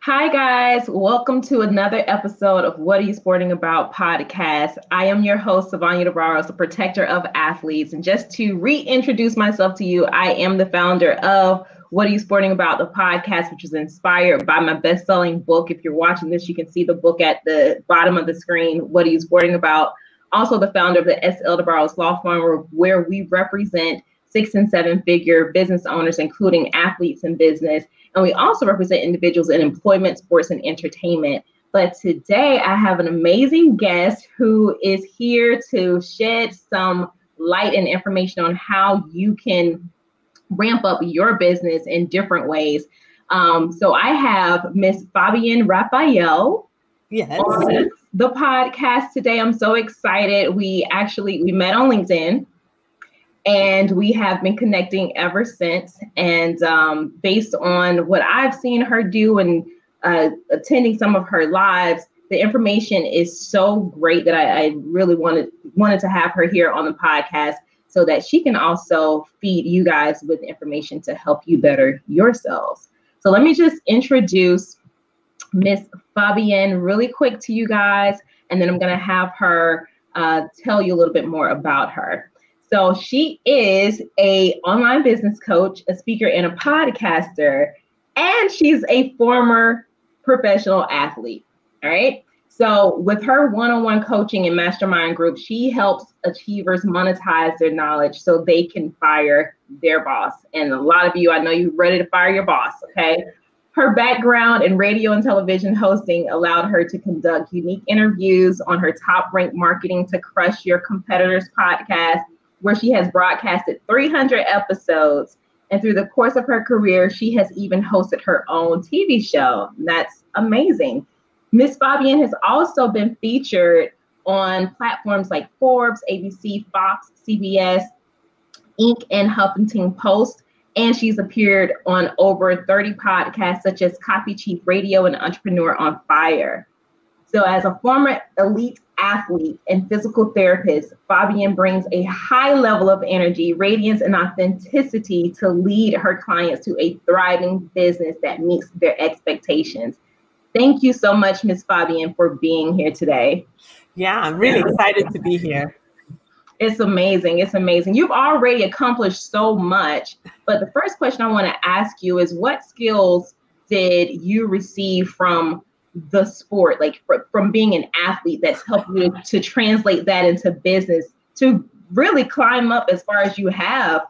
Hi, guys. Welcome to another episode of What Are You Sporting About podcast. I am your host, Fabienne Raphaël, the protector of athletes. And just to reintroduce myself to you, I am the founder of What Are You Sporting About, the podcast, which is inspired by my best-selling book. If you're watching this, you can see the book at the bottom of the screen, What Are You Sporting About? Also the founder of the S. Eldebrow's Law Firm, where we represent 6- and 7-figure business owners, including athletes in business. And we also represent individuals in employment, sports, and entertainment. But today I have an amazing guest who is here to shed some light and information on how you can ramp up your business in different ways. So I have Miss Fabienne Raphaël on the podcast today. I'm so excited. We met on LinkedIn. And we have been connecting ever since. And based on what I've seen her do and attending some of her lives, the information is so great that I really wanted to have her here on the podcast so that she can also feed you guys with information to help you better yourselves. So let me just introduce Miss Fabienne really quick to you guys, and then I'm going to have her tell you a little bit more about her. So she is an online business coach, a speaker, and a podcaster, and she's a former professional athlete. All right. So with her one-on-one coaching and mastermind group, she helps achievers monetize their knowledge so they can fire their boss. And a lot of you, I know you're ready to fire your boss. Okay. Her background in radio and television hosting allowed her to conduct unique interviews on her top-ranked Marketing to Crush Your Competitors podcast, where she has broadcasted 300 episodes. And through the course of her career, she has even hosted her own TV show. That's amazing. Miss Fabienne has also been featured on platforms like Forbes, ABC, Fox, CBS, Inc., and Huffington Post. And she's appeared on over 30 podcasts, such as CopyChief Radio and Entrepreneur on Fire. So as a former elite athlete and physical therapist, Fabienne brings a high level of energy, radiance, and authenticity to lead her clients to a thriving business that meets their expectations. Thank you so much, Ms. Fabienne, for being here today. Yeah, I'm really excited to be here. It's amazing. It's amazing. You've already accomplished so much. But the first question I want to ask you is, what skills did you receive from the sport, like from being an athlete, that's helped you to translate that into business, to really climb up as far as you have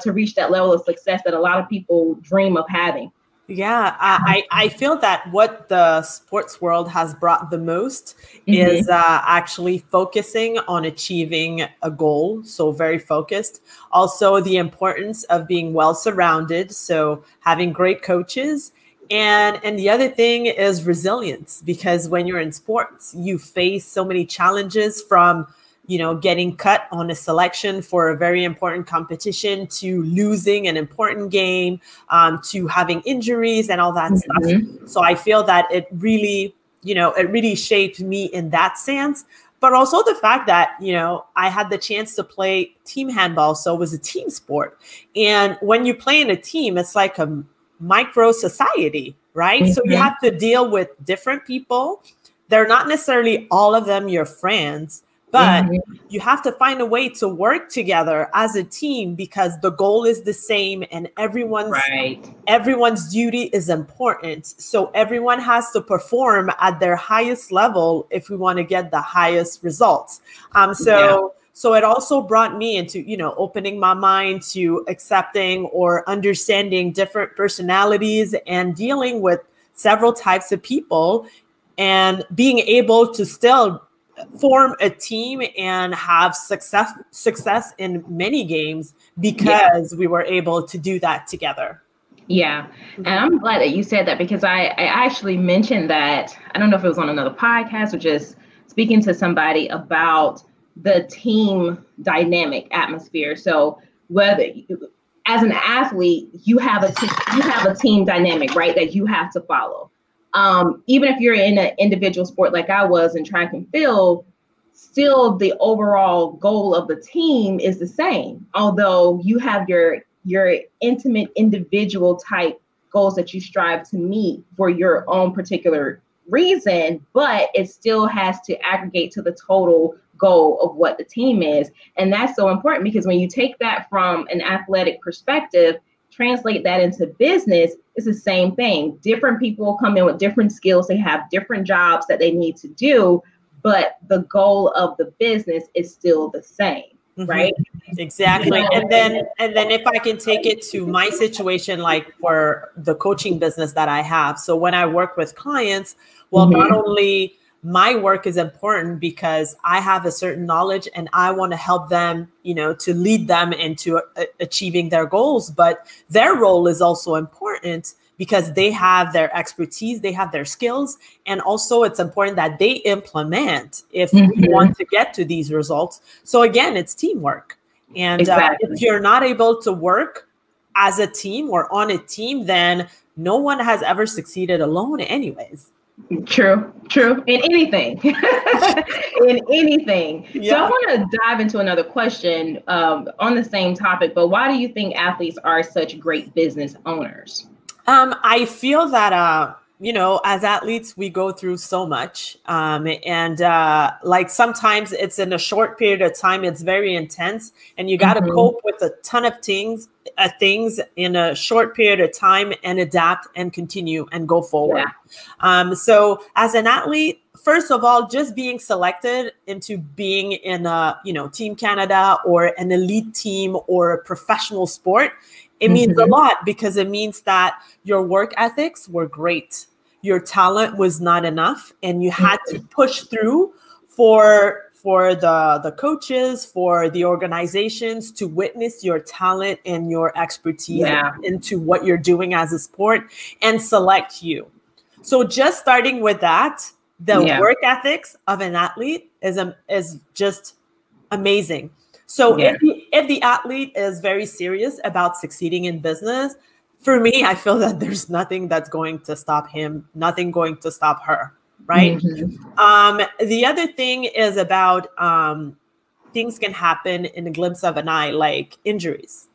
to reach that level of success that a lot of people dream of having? Yeah, I feel that what the sports world has brought the most is actually focusing on achieving a goal. So very focused. Also, the importance of being well surrounded. So having great coaches. And the other thing is resilience, because when you're in sports, you face so many challenges, from getting cut on a selection for a very important competition, to losing an important game, to having injuries and all that stuff. So I feel that it really shaped me in that sense. But also the fact that, I had the chance to play team handball. So it was a team sport. And when you play in a team, it's like a micro society, right? So you have to deal with different people. They're not necessarily all of them your friends, but you have to find a way to work together as a team, because the goal is the same and everyone's duty is important. So everyone has to perform at their highest level if we want to get the highest results. So it also brought me into, opening my mind to accepting or understanding different personalities and dealing with several types of people, and being able to still form a team and have success in many games because we were able to do that together. Yeah. And I'm glad that you said that, because I actually mentioned that, I don't know if it was on another podcast or just speaking to somebody about the team dynamic atmosphere. So whether as an athlete, you have a team dynamic, right, that you have to follow. Even if you're in an individual sport like I was in track and field, still the overall goal of the team is the same. Although you have your intimate individual type goals that you strive to meet for your own particular reason, but it still has to aggregate to the total goal of what the team is. And that's so important, because when you take that from an athletic perspective, translate that into business, it's the same thing. Different people come in with different skills. They have different jobs that they need to do, but the goal of the business is still the same. Right? Exactly. And then if I can take it to my situation, like for the coaching business that I have. So when I work with clients, well, not only my work is important because I have a certain knowledge and I want to help them, to lead them into achieving their goals, but their role is also important because they have their expertise, they have their skills, and also it's important that they implement if we want to get to these results. So again, it's teamwork. And if you're not able to work as a team or on a team, then no one has ever succeeded alone anyways. True. In anything. In anything. Yeah. So I want to dive into another question on the same topic, but why do you think athletes are such great business owners? I feel that, as athletes, we go through so much. And like sometimes it's in a short period of time, it's very intense, and you got to cope with a ton of things in a short period of time and adapt and continue and go forward. Yeah. So as an athlete, first of all, just being selected into being in a, Team Canada or an elite team or a professional sport, it means a lot, because it means that your work ethics were great. Your talent was not enough, and you had to push through for the coaches, for the organizations to witness your talent and your expertise into what you're doing as a sport and select you. So just starting with that, the work ethics of an athlete is just amazing. So if the athlete is very serious about succeeding in business, for me, I feel that there's nothing that's going to stop him, nothing going to stop her, right? The other thing is about things can happen in a glimpse of an eye, like injuries.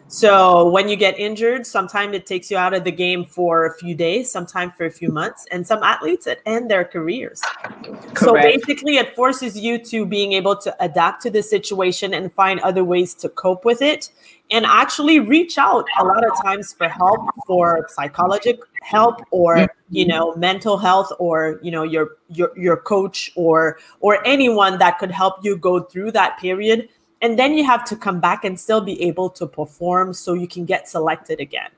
So when you get injured, sometimes it takes you out of the game for a few days, sometimes for a few months, and some athletes, it end their careers. Correct. So basically it forces you to being able to adapt to the situation and find other ways to cope with it, and actually reach out a lot of times for help, for psychological help, or, mental health, or, your coach or anyone that could help you go through that period. And then you have to come back and still be able to perform so you can get selected again,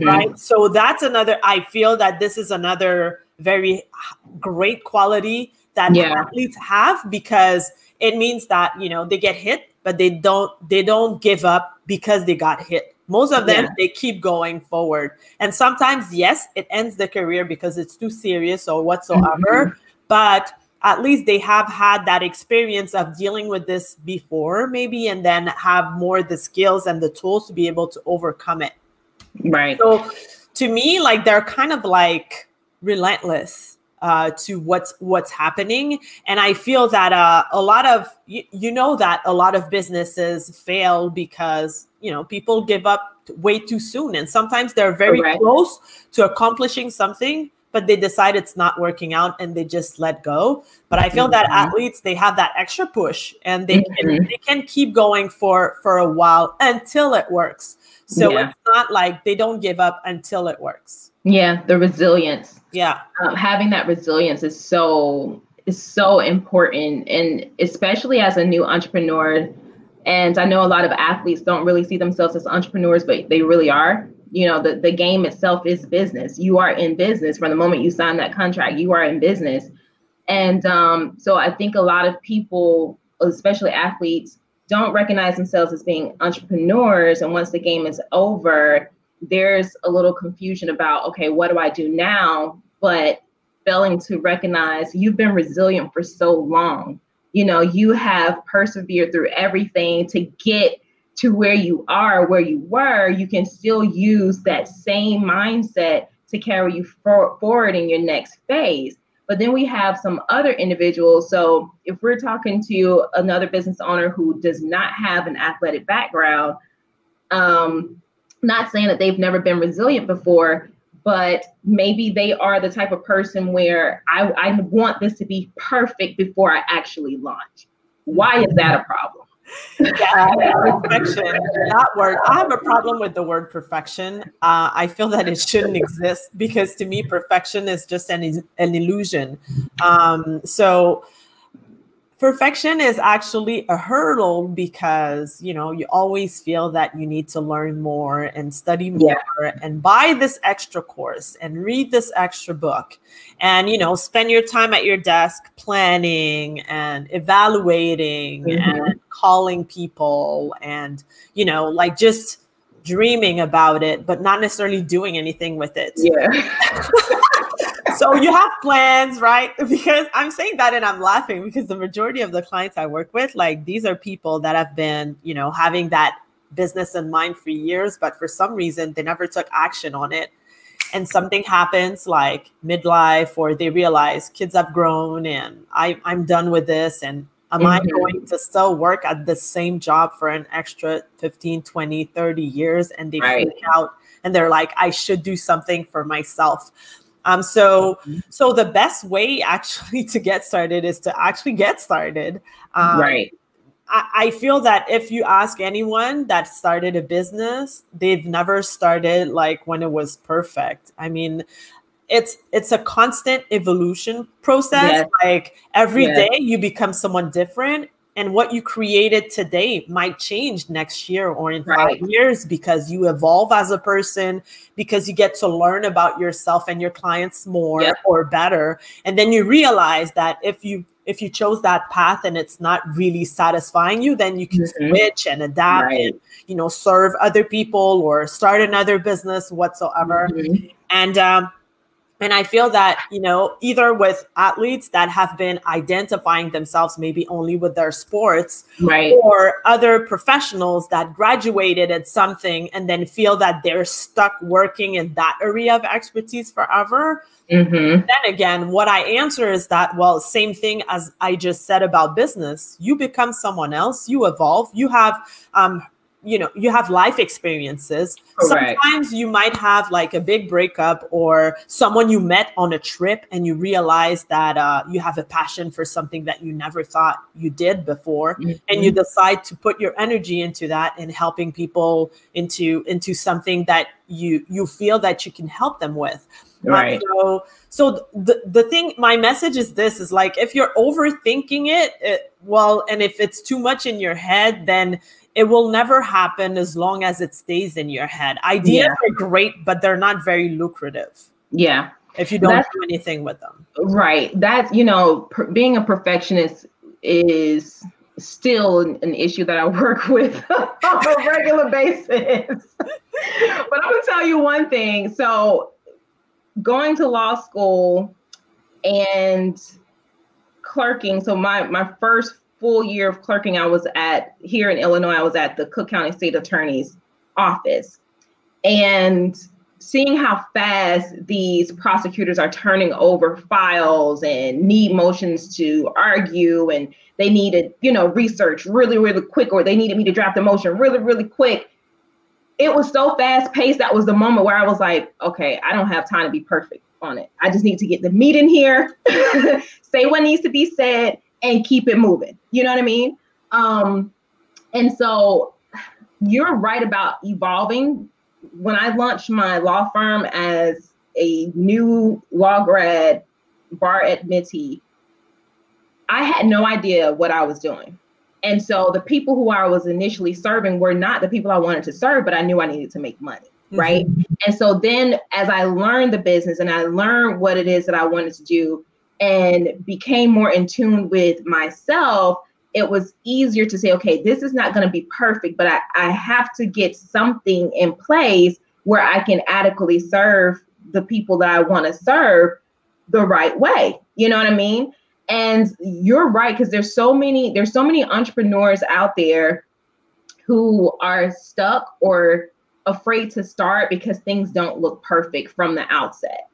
right? So that's I feel that this is another very great quality that athletes have, because it means that, they get hit, but they don't give up because they got hit. Most of them, they keep going forward. And sometimes, yes, it ends the career because it's too serious or whatsoever, but at least they have had that experience of dealing with this before, maybe, and then have more the skills and the tools to be able to overcome it. Right. So to me, like, they're kind of like relentless to what's happening. And I feel that a lot of, that a lot of businesses fail because, people give up way too soon. And sometimes they're very close to accomplishing something, but they decide it's not working out and they just let go. But I feel that athletes, they have that extra push, and they can keep going for a while until it works. So it's not like they don't give up until it works. Yeah, the resilience. Yeah, having that resilience is so important, and especially as a new entrepreneur. And I know a lot of athletes don't really see themselves as entrepreneurs, but they really are. The game itself is business. You are in business from the moment you sign that contract. You are in business. And so I think a lot of people, especially athletes, don't recognize themselves as being entrepreneurs. And once the game is over, there's a little confusion about, okay, what do I do now? But failing to recognize you've been resilient for so long. You have persevered through everything to get to where you are, where you were. You can still use that same mindset to carry you forward in your next phase. But then we have some other individuals. So if we're talking to another business owner who does not have an athletic background, not saying that they've never been resilient before, but maybe they are the type of person where I want this to be perfect before I actually launch. Why is that a problem? Perfection, that word. I have a problem with the word perfection. I feel that it shouldn't exist because to me, perfection is just an illusion. So perfection is actually a hurdle because, you always feel that you need to learn more and study more and buy this extra course and read this extra book and, spend your time at your desk planning and evaluating and calling people and, like just dreaming about it, but not necessarily doing anything with it. Yeah. So you have plans, right? Because I'm saying that and I'm laughing because the majority of the clients I work with, like these are people that have been, having that business in mind for years, but for some reason they never took action on it. And something happens like midlife, or they realize kids have grown and I'm done with this. And am I going to still work at the same job for an extra 15, 20, 30 years? And they freak out and they're like, I should do something for myself. So the best way actually to get started is to actually get started. I feel that if you ask anyone that started a business, they've never started like when it was perfect. I mean, it's a constant evolution process. Like every day you become someone different. And what you created today might change next year or in 5 years because you evolve as a person, because you get to learn about yourself and your clients more or better. And then you realize that if you chose that path and it's not really satisfying you, then you can switch and adapt and, serve other people or start another business whatsoever. And I feel that, either with athletes that have been identifying themselves maybe only with their sports, or other professionals that graduated at something and then feel that they're stuck working in that area of expertise forever. Then again, what I answer is that, well, same thing as I just said about business. You become someone else, you evolve, you have, you have life experiences. Sometimes you might have like a big breakup or someone you met on a trip and you realize that you have a passion for something that you never thought you did before. And you decide to put your energy into that and helping people into something that you feel that you can help them with. So the thing, my message is this, is like, if you're overthinking it, and if it's too much in your head, then it will never happen as long as it stays in your head. Ideas are great, but they're not very lucrative. If you don't do anything with them. That's, being a perfectionist is still an issue that I work with on a regular basis. But I'm going to tell you one thing. So going to law school and clerking. So my first full year of clerking, I was here in Illinois, I was at the Cook County State Attorney's office, and seeing how fast these prosecutors are turning over files and need motions to argue, and they needed, research really, really quick, or they needed me to draft a motion really, really quick. It was so fast paced. That was the moment where I was like, okay, I don't have time to be perfect on it. I just need to get the meat in here, say what needs to be said, and keep it moving. You know what I mean? And so you're right about evolving. When I launched my law firm as a new law grad bar admittee, I had no idea what I was doing. And so the people who I was initially serving were not the people I wanted to serve, but I knew I needed to make money. Right. And so then as I learned the business and I learned what it is that I wanted to do, and became more in tune with myself, it was easier to say, okay, this is not going to be perfect, but I have to get something in place where I can adequately serve the people that I want to serve the right way. You know what I mean? And you're right, because there's so many entrepreneurs out there who are stuck or afraid to start because things don't look perfect from the outset.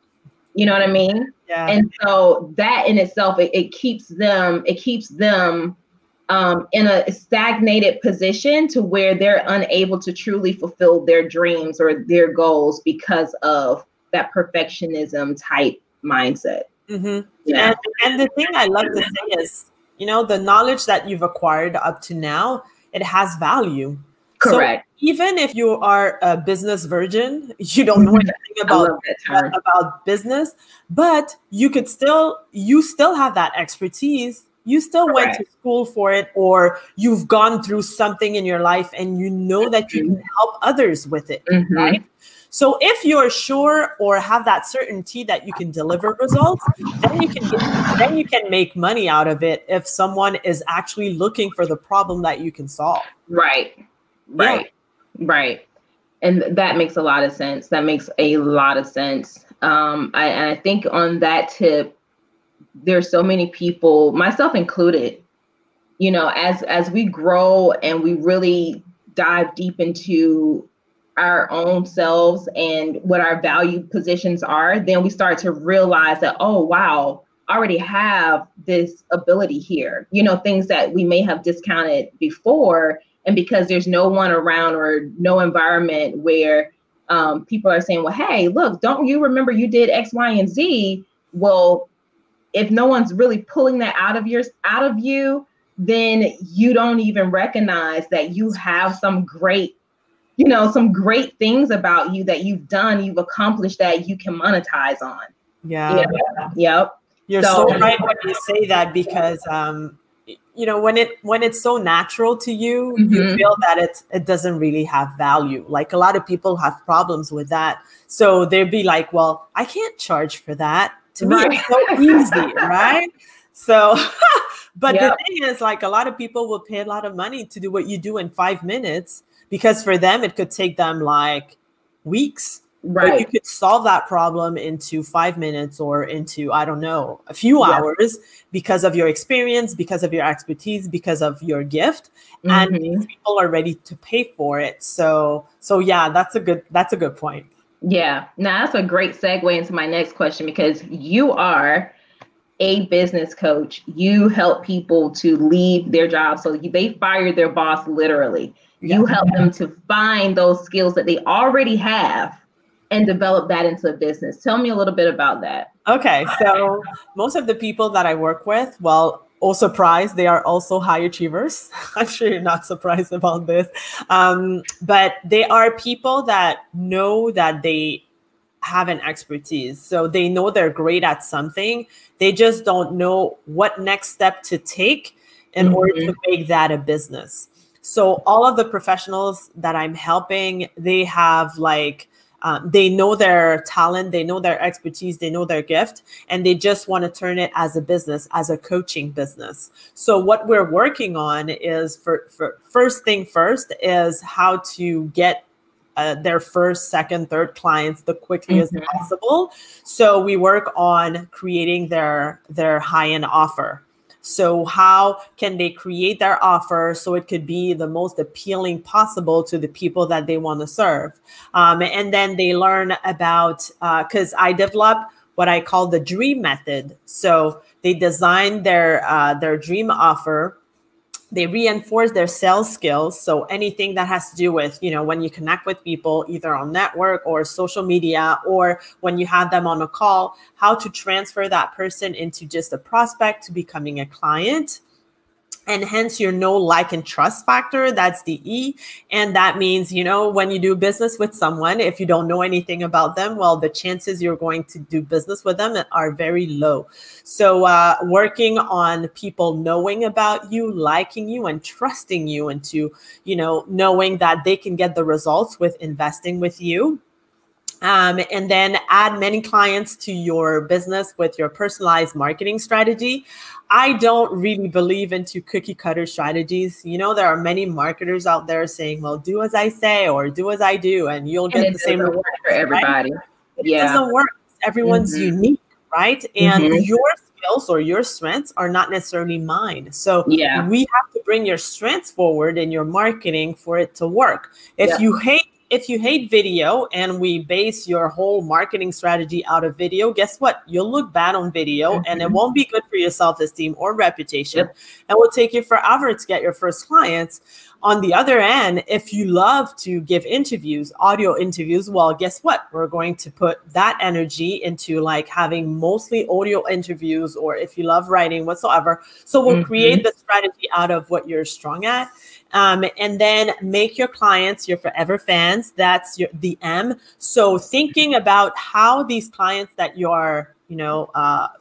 You know what I mean? And so that in itself, it keeps them in a stagnated position to where they're unable to truly fulfill their dreams or their goals because of that perfectionism type mindset. Mm-hmm. Yeah. And the thing I love to say is, the knowledge that you've acquired up to now, it has value. Correct. So even if you are a business virgin, you don't know anything about business, but you still have that expertise. You still went to school for it, or you've gone through something in your life and you know that you can help others with it, right? So if you're sure or have that certainty that you can deliver results, then you can make money out of it if someone is actually looking for the problem that you can solve. Right. And that makes a lot of sense. I think on that tip, there's so many people, myself included, as we grow and we really dive deep into our own selves and what our value positions are, then we start to realize that, oh, wow, I already have this ability here, things that we may have discounted before. And because there's no one around or no environment where people are saying, well, hey, look, don't you remember you did X, Y, and Z? Well, if no one's really pulling that out of you, then you don't even recognize that you have some great things about you that you've accomplished that you can monetize on. Yeah. Yep. You're so right when you say that, because when it's so natural to you, you feel that it doesn't really have value. Like a lot of people have problems with that. So they'd be like, well, I can't charge for that. To me, it's so easy, right? So, but the thing is, like, a lot of people will pay a lot of money to do what you do in 5 minutes, because for them, it could take them like weeks. Right. But you could solve that problem into 5 minutes or into, I don't know, a few hours, because of your experience, because of your expertise, because of your gift. And these people are ready to pay for it. So yeah, that's a good point. Yeah. Now that's a great segue into my next question, because you are a business coach. You help people to leave their jobs. So they fired their boss, literally. You help them to find those skills that they already have and develop that into a business. Tell me a little bit about that. Okay. So most of the people that I work with, well, oh, surprise, they are also high achievers. I'm sure you're not surprised about this. But they are people that know that they have an expertise. So they know they're great at something. They just don't know what next step to take in order to make that a business. So all of the professionals that I'm helping, they have they know their talent, they know their expertise, they know their gift, and they just want to turn it as a business, as a coaching business. So what we're working on is for first thing first is how to get their first, second, third clients the quickly as possible. So we work on creating their high-end offer. So how can they create their offer so it could be the most appealing possible to the people that they want to serve? And then they learn about, because I develop what I call the dream method. So they design their dream offer. They reinforce their sales skills. So anything that has to do with, when you connect with people, either on network or social media, or when you have them on a call, how to transfer that person into just a prospect to becoming a client. And hence your know, like, and trust factor. That's the E. And that means, when you do business with someone, if you don't know anything about them, well, the chances you're going to do business with them are very low. So working on people knowing about you, liking you, and trusting you, and to, knowing that they can get the results with investing with you. And then add many clients to your business with your personalized marketing strategy. I don't really believe into cookie cutter strategies. There are many marketers out there saying, well, do as I say or do as I do, and you'll get the same reward for everybody. Right? It doesn't work. Everyone's unique, right? And your skills or your strengths are not necessarily mine. So we have to bring your strengths forward in your marketing for it to work. If you hate video and we base your whole marketing strategy out of video, guess what? You'll look bad on video and it won't be good for your self-esteem or reputation. And will take you forever to get your first clients. on the other end, if you love to give interviews, audio interviews, well, guess what? We're going to put that energy into like having mostly audio interviews, or if you love writing whatsoever. So we'll create the strategy out of what you're strong at. And then make your clients your forever fans. That's the M. So thinking about how these clients that you're,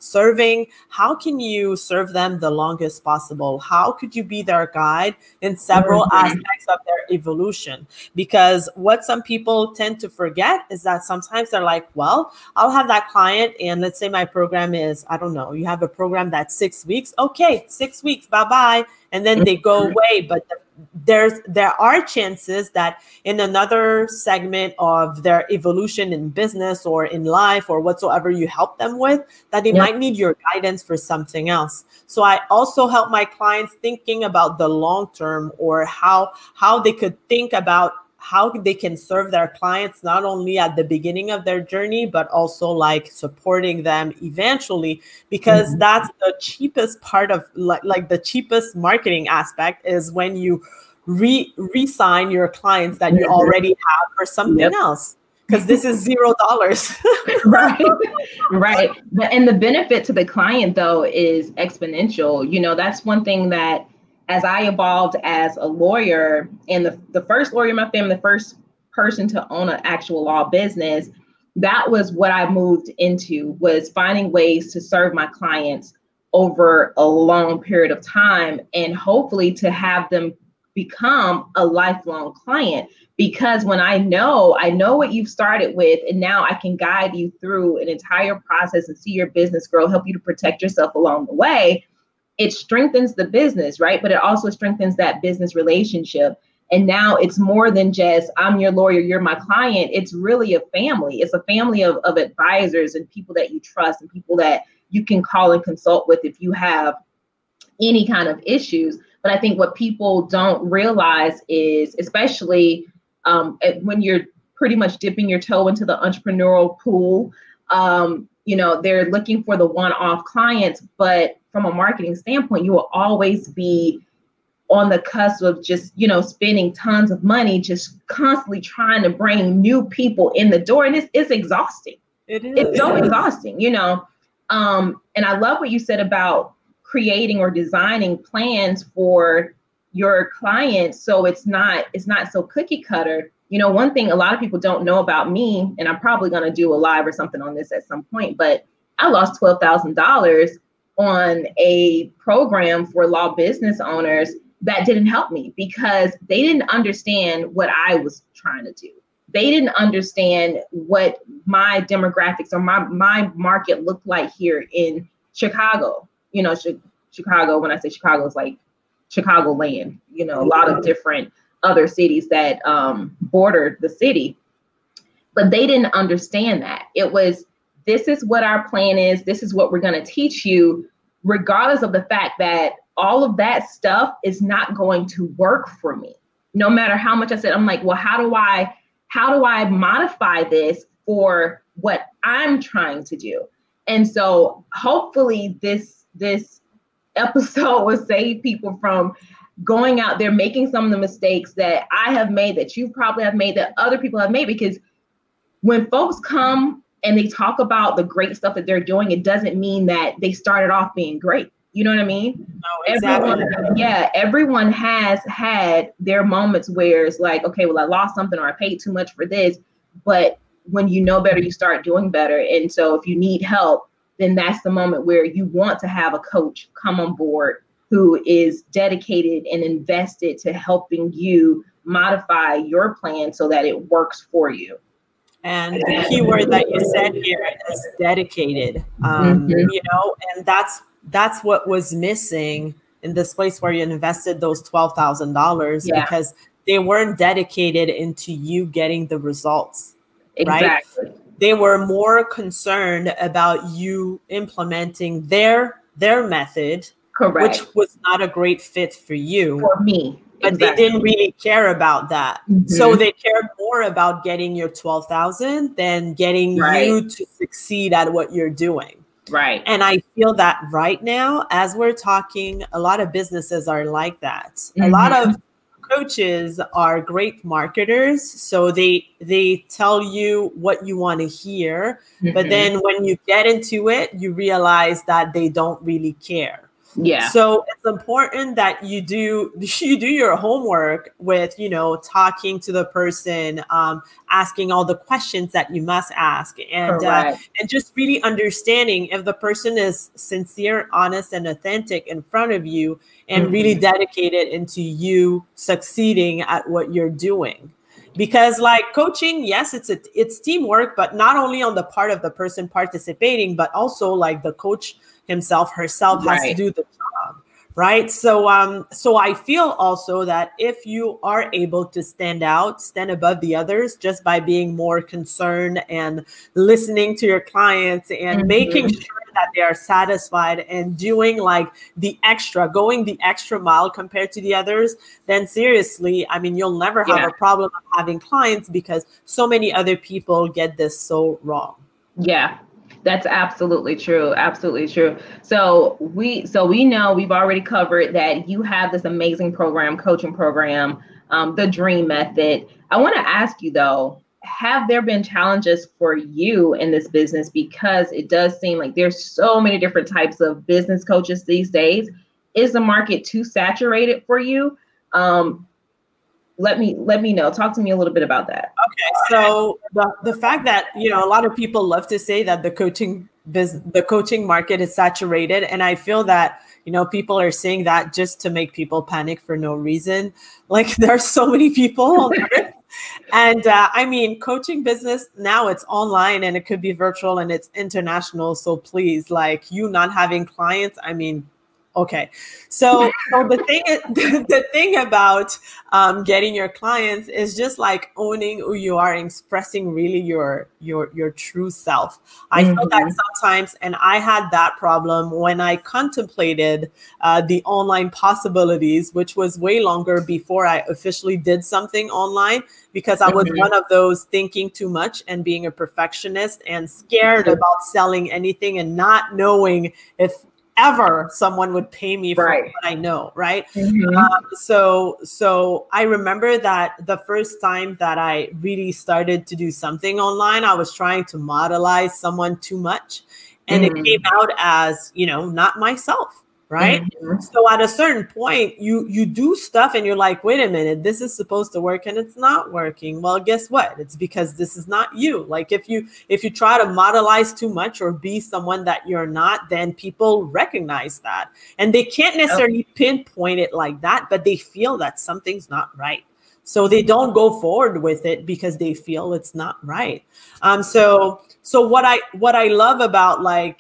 serving, how can you serve them the longest possible? How could you be their guide in several aspects of their evolution? Because what some people tend to forget is that sometimes they're like, well, I'll have that client, and let's say my program is, I don't know, you have a program that's 6 weeks. Okay, 6 weeks, bye-bye. And then they go away. But there are chances that in another segment of their evolution in business or in life or whatsoever you help them with, that they might need your guidance for something else. So I also help my clients thinking about the long term, or how they could think about how they can serve their clients, not only at the beginning of their journey, but also like supporting them eventually, because that's the cheapest part of like the cheapest marketing aspect is when you re-sign your clients that you already have for something else, because this is $0. Right. And the benefit to the client though is exponential. That's one thing that, as I evolved as a lawyer, and the first lawyer in my family, the first person to own an actual law business, that was what I moved into, was finding ways to serve my clients over a long period of time, and hopefully to have them become a lifelong client. Because when I know what you've started with, and now I can guide you through an entire process and see your business grow, help you to protect yourself along the way, it strengthens the business, right? But it also strengthens that business relationship. And now it's more than just, I'm your lawyer, you're my client. It's really a family. It's a family of advisors and people that you trust, and people that you can call and consult with if you have any kind of issues. But I think what people don't realize is, especially when you're pretty much dipping your toe into the entrepreneurial pool, they're looking for the one-off clients. But from a marketing standpoint, you will always be on the cusp of just, spending tons of money, just constantly trying to bring new people in the door. And it's exhausting. It's so exhausting, And I love what you said about creating or designing plans for your clients, so it's not so cookie cutter. One thing a lot of people don't know about me, and I'm probably going to do a live or something on this at some point, but I lost $12,000 on a program for law business owners that didn't help me, because they didn't understand what I was trying to do. They didn't understand what my demographics or my market looked like here in Chicago. Chicago, when I say Chicago, it's like Chicagoland, a lot of different other cities that border the city. But they didn't understand that. It was, this is what our plan is. This is what we're going to teach you, regardless of the fact that all of that stuff is not going to work for me. No matter how much I said, I'm like, well, how do I modify this for what I'm trying to do? And so hopefully this episode will save people from going out there, making some of the mistakes that I have made, that you probably have made, that other people have made. Because when folks come and they talk about the great stuff that they're doing, it doesn't mean that they started off being great. You know what I mean? No, exactly. Everyone has had their moments where it's like, okay, well, I lost something, or I paid too much for this. But when you know better, you start doing better. And so if you need help, then that's the moment where you want to have a coach come on board who is dedicated and invested to helping you modify your plan so that it works for you. And the key word that you said here is dedicated, and that's what was missing in this place where you invested those $12,000, because they weren't dedicated into you getting the results. Exactly. Right? They were more concerned about you implementing their method, correct, which was not a great fit for you. For me. But exactly. They didn't really care about that. So they cared more about getting your 12,000 than getting you to succeed at what you're doing. Right. And I feel that right now, as we're talking, a lot of businesses are like that. A lot of coaches are great marketers. So they tell you what you want to hear. But then when you get into it, you realize that they don't really care. Yeah. So it's important that you do your homework with, talking to the person, asking all the questions that you must ask, and just really understanding if the person is sincere, honest, and authentic in front of you, and really dedicated into you succeeding at what you're doing. Because like coaching, yes, it's teamwork, but not only on the part of the person participating, but also like the coach himself, herself has to do the job, right? So I feel also that if you are able to stand above the others just by being more concerned and listening to your clients and making sure that they are satisfied and doing like going the extra mile compared to the others, then seriously, I mean, you'll never have a problem of having clients, because so many other people get this so wrong. Yeah. That's absolutely true. Absolutely true. So we know, we've already covered that you have this amazing program, coaching program, the Dream Method. I want to ask you though, have there been challenges for you in this business? Because it does seem like there's so many different types of business coaches these days. Is the market too saturated for you? Let me know. Talk to me a little bit about that. Okay, so the fact that a lot of people love to say that the coaching market is saturated, and I feel that people are saying that just to make people panic for no reason. Like there are so many people on earth. And I mean, coaching business now, it's online and it could be virtual and it's international. So please, like, you not having clients, I mean. Okay, so the thing about getting your clients is just like owning who you are, and expressing really your true self. I feel that sometimes, and I had that problem when I contemplated the online possibilities, which was way longer before I officially did something online, because I was one of those thinking too much and being a perfectionist and scared about selling anything and not knowing if ever someone would pay me for what I know, right? So I remember that the first time that I really started to do something online, I was trying to modelize someone too much, and it came out as, not myself, right? So at a certain point, you do stuff and you're like, wait a minute, this is supposed to work and it's not working. Well, guess what? It's because this is not you. Like if you try to modelize too much or be someone that you're not, then people recognize that. And they can't necessarily pinpoint it like that, but they feel that something's not right. So they don't go forward with it because they feel it's not right. So what I love about like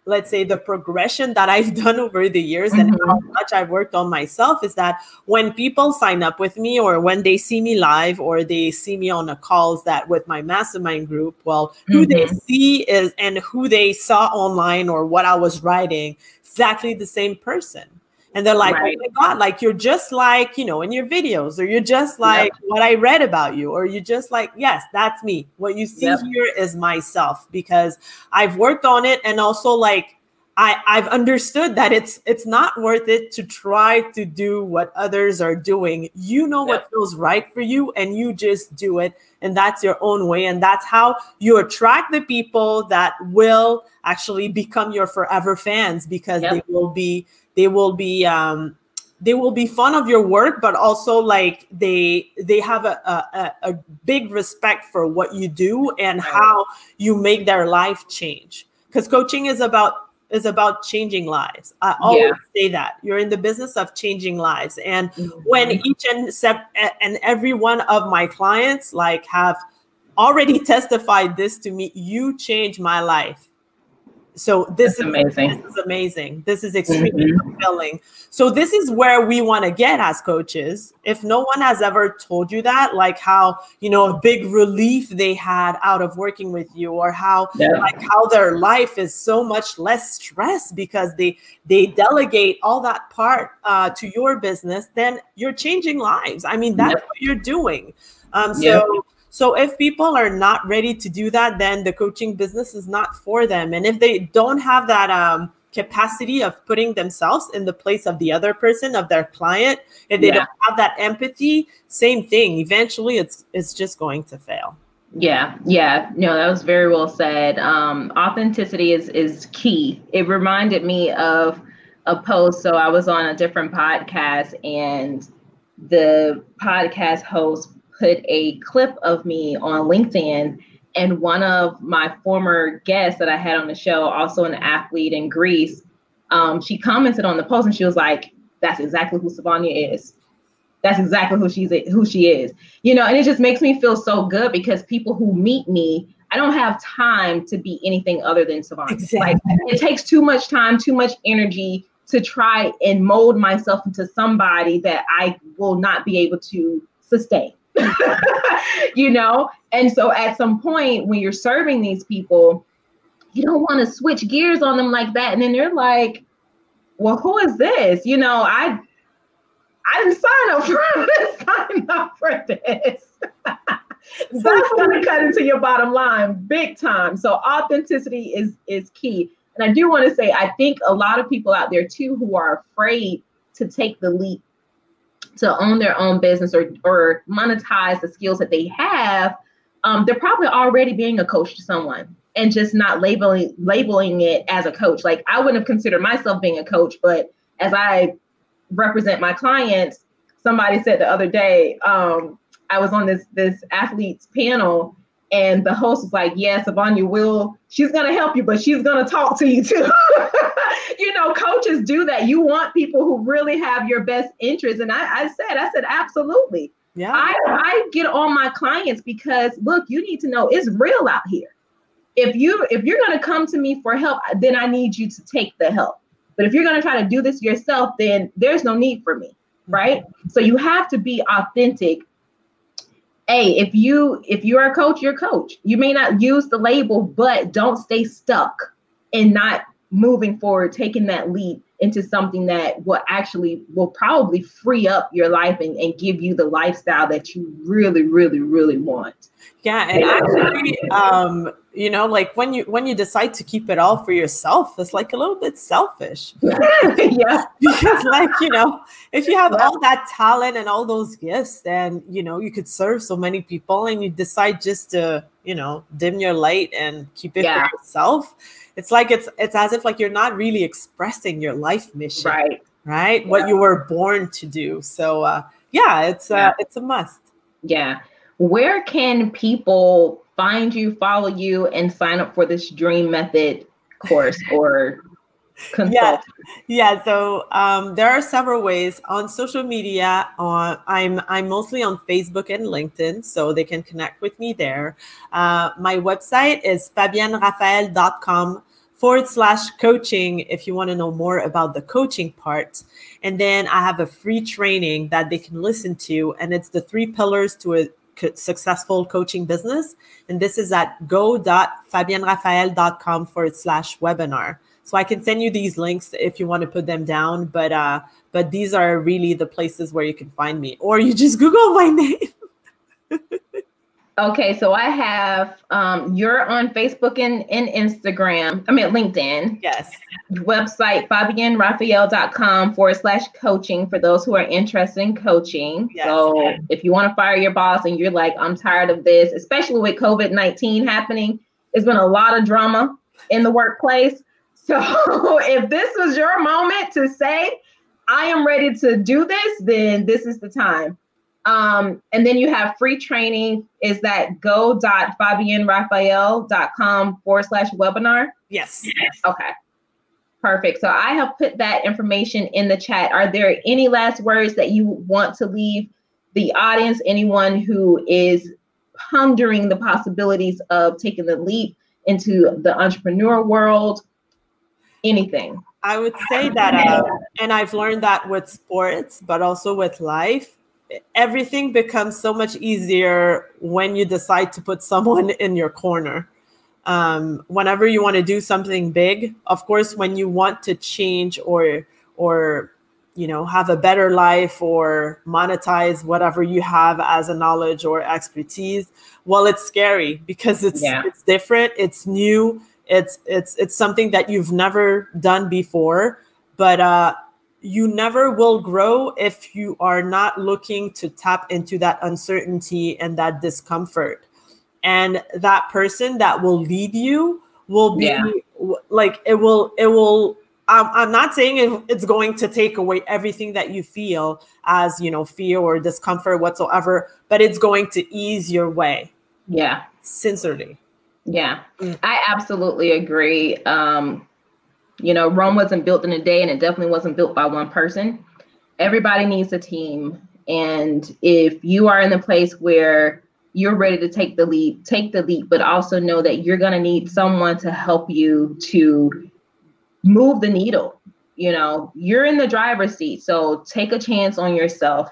let's say the progression that I've done over the years and how much I've worked on myself is that when people sign up with me, or when they see me live, or they see me on the calls that with my mastermind group, well, who they see is, and who they saw online or what I was writing, exactly the same person. And they're like, oh my God, like you're just like, in your videos, or you're just like what I read about you, or you're just like, yes, that's me. What you see here is myself, because I've worked on it. And also like, I've understood that it's not worth it to try to do what others are doing. What feels right for you, and you just do it. And that's your own way. And that's how you attract the people that will actually become your forever fans, because they will be fond of your work, but also like they have a big respect for what you do and how you make their life change. Because coaching is about changing lives. I always say that you're in the business of changing lives. And when each and every one of my clients like have already testified this to me, you changed my life. So this is amazing. This is extremely fulfilling. So this is where we want to get as coaches. If no one has ever told you that, like how, a big relief they had out of working with you, or how their life is so much less stress because they delegate all that part to your business, then you're changing lives. I mean, that's what you're doing. So if people are not ready to do that, then the coaching business is not for them. And if they don't have that capacity of putting themselves in the place of the other person, of their client, if they don't have that empathy, same thing. Eventually, it's just going to fail. Yeah. No, that was very well said. Authenticity is key. It reminded me of a post. So I was on a different podcast, and the podcast host put a clip of me on LinkedIn, and one of my former guests that I had on the show, also an athlete in Greece, she commented on the post, and she was like, "That's exactly who Sivonnia is. That's exactly who she is." You know, and it just makes me feel so good, because people who meet me, I don't have time to be anything other than Sivonnia. Exactly. Like, it takes too much time, too much energy to try and mold myself into somebody that I will not be able to sustain. You know? And so at some point when you're serving these people, you don't want to switch gears on them like that. And then they're like, well, who is this? You know, I didn't sign up for this. So that's going to cut into your bottom line big time. So authenticity is key. And I do want to say, I think a lot of people out there too who are afraid to take the leap to own their own business or monetize the skills that they have, they're probably already being a coach to someone and just not labeling it as a coach. Like, I wouldn't have considered myself being a coach, but as I represent my clients, somebody said the other day, I was on this athlete's panel, and the host was like, "Yeah, Sivonnia she's going to help you, but she's going to talk to you too." You know, coaches do that. You want people who really have your best interests. And I said, absolutely. Yeah. I get on my clients because, look, you need to know it's real out here. If you're going to come to me for help, then I need you to take the help. But if you're going to try to do this yourself, then there's no need for me. Right. So you have to be authentic. Hey, if you're a coach, you're a coach. You may not use the label, but don't stay stuck in not moving forward, taking that leap into something that will probably free up your life and give you the lifestyle that you really, really, really want. Yeah. And actually, you know, like when you decide to keep it all for yourself, it's like a little bit selfish. Yeah. Because, like, you know, if you have all that talent and all those gifts, then, you know, you could serve so many people, and you decide just to, you know, dim your light and keep it for yourself. It's like, it's as if like you're not really expressing your life mission, right? Yeah. What you were born to do. So it's a must. Yeah. Where can people find you, follow you, and sign up for this Dream Method course or consult? Yeah. So there are several ways on social media. I'm mostly on Facebook and LinkedIn, so they can connect with me there. My website is FabienneRaphaël.com/coaching if you want to know more about the coaching part. And then I have a free training that they can listen to, and it's the 3 pillars to a successful coaching business. And this is at go.fabienneraphael.com/webinar. So I can send you these links if you want to put them down, but these are really the places where you can find me, or you just Google my name. Okay, so I have, you're on Facebook and Instagram, LinkedIn. Yes. Website, FabienneRaphael.com/coaching for those who are interested in coaching. Yes. So if you want to fire your boss and you're like, I'm tired of this, especially with COVID-19 happening, there's been a lot of drama in the workplace. So if this was your moment to say, I am ready to do this, then this is the time. And then you have free training. Is that go.fabienneraphael.com/webinar? Yes. Okay. Perfect. So I have put that information in the chat. Are there any last words that you want to leave the audience? Anyone who is pondering the possibilities of taking the leap into the entrepreneur world? Anything? I would say that, and I've learned that with sports, but also with life, everything becomes so much easier when you decide to put someone in your corner. Whenever you want to do something big, of course, when you want to change or you know, have a better life or monetize whatever you have as a knowledge or expertise, well, it's scary because it's different, it's new. It's something that you've never done before, but you never will grow if you are not looking to tap into that uncertainty and that discomfort. And that person that will lead you will be like, it will, I'm not saying it's going to take away everything that you feel as, fear or discomfort whatsoever, but it's going to ease your way. Yeah. Sincerely. Yeah, I absolutely agree. Rome wasn't built in a day, and it definitely wasn't built by one person. Everybody needs a team. And if you are in the place where you're ready to take the leap, but also know that you're going to need someone to help you to move the needle. You're in the driver's seat, so take a chance on yourself.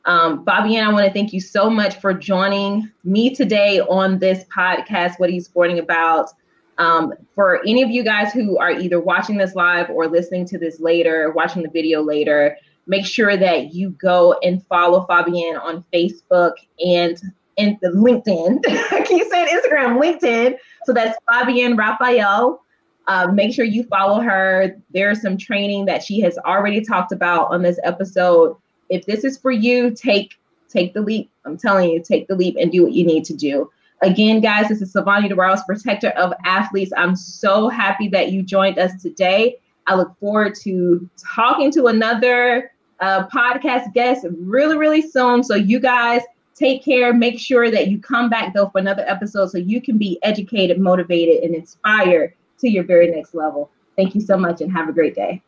Fabienne, I want to thank you so much for joining me today on this podcast, What Are You Sporting About? For any of you guys who are either watching this live or listening to this later, watching the video later, make sure that you go and follow Fabienne on Facebook and the LinkedIn. I keep saying Instagram, LinkedIn. So that's Fabienne Raphaël. Make sure you follow her. There's some training that she has already talked about on this episode. If this is for you, take the leap. I'm telling you, take the leap and do what you need to do. Again, guys, this is Silvania DeBarros, protector of athletes. I'm so happy that you joined us today. I look forward to talking to another podcast guest really, really soon. So you guys take care. Make sure that you come back, though, for another episode so you can be educated, motivated, and inspired to your very next level. Thank you so much and have a great day.